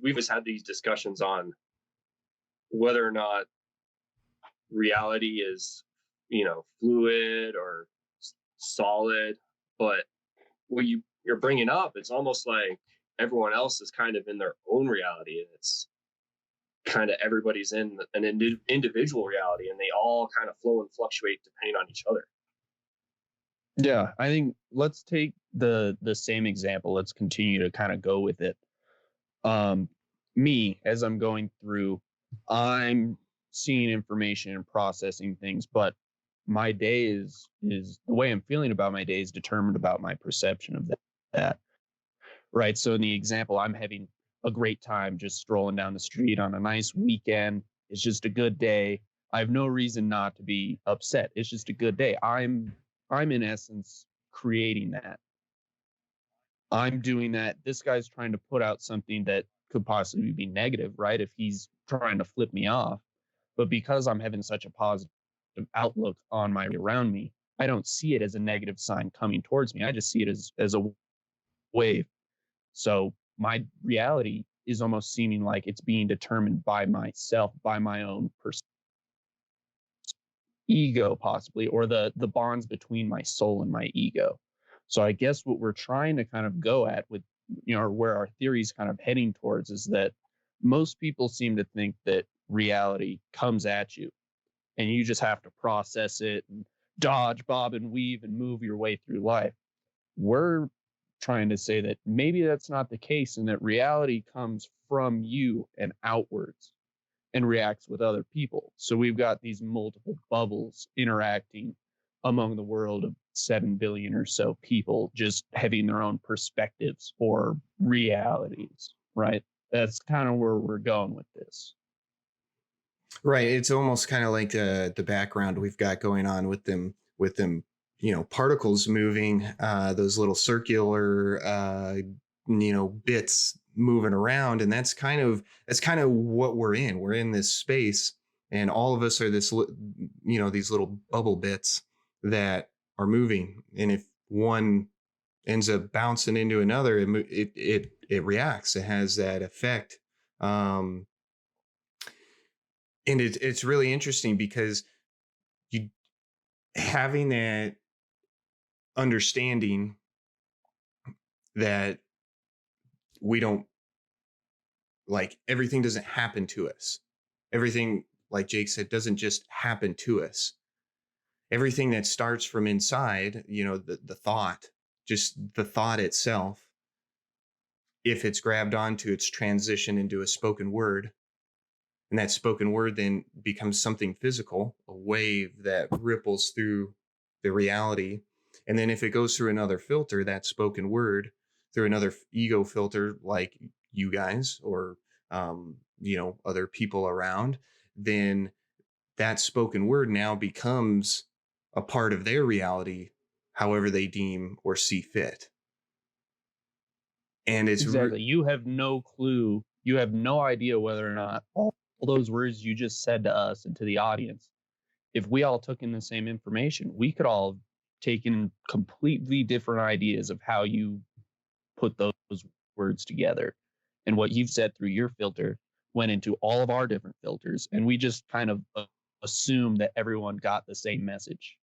we've just had these discussions on whether or not reality is, fluid or solid. But what you're bringing up, it's almost like everyone else is kind of in their own reality, and it's kind of everybody's in an individual reality, and they all kind of flow and fluctuate depending on each other. Yeah, I think let's take the same example. Let's continue to kind of go with it. Um, Me, as I'm going through, I'm seeing information and processing things, but my day is the way I'm feeling about my day is determined about my perception of that. Right. So in the example, I'm having a great time just strolling down the street on a nice weekend. It's just a good day. I have no reason not to be upset. It's just a good day. I'm in essence creating that. I'm doing that. This guy's trying to put out something that could possibly be negative, right? If he's trying to flip me off. But because I'm having such a positive outlook on my around me, I don't see it as a negative sign coming towards me. I just see it as a wave. So my reality is almost seeming like it's being determined by myself, by my own ego, possibly, or the bonds between my soul and my ego. So I guess what we're trying to kind of go at with, or where our theory is kind of heading towards is that most people seem to think that reality comes at you and you just have to process it and dodge, bob, and weave and move your way through life. We're trying to say that maybe that's not the case and that reality comes from you and outwards and reacts with other people. So we've got these multiple bubbles interacting among the world of 7 billion or so people, just having their own perspectives or realities, right? That's kind of where we're going with this. Right. It's almost kind of like the background we've got going on with them, particles moving, those little circular, bits moving around. And that's kind of what we're in. We're in this space, and all of us are these little bubble bits that are moving. And if one ends up bouncing into another, it reacts. It has that effect. Um, and it's really interesting because you having that understanding that we don't, like, everything doesn't happen to us. Everything, like Jake said, doesn't just happen to us. Everything that starts from inside, the thought, just the thought itself, if it's grabbed onto, it's transitioned into a spoken word. And that spoken word then becomes something physical, a wave that ripples through the reality. And then if it goes through another filter, that spoken word, through another ego filter, like you guys or, other people around, then that spoken word now becomes a part of their reality, however they deem or see fit. And it's Exactly. You have no clue. You have no idea whether or not all those words you just said to us and to the audience, if we all took in the same information, we could all take in completely different ideas of how you put those words together. And what you've said through your filter went into all of our different filters. And we just kind of assume that everyone got the same message.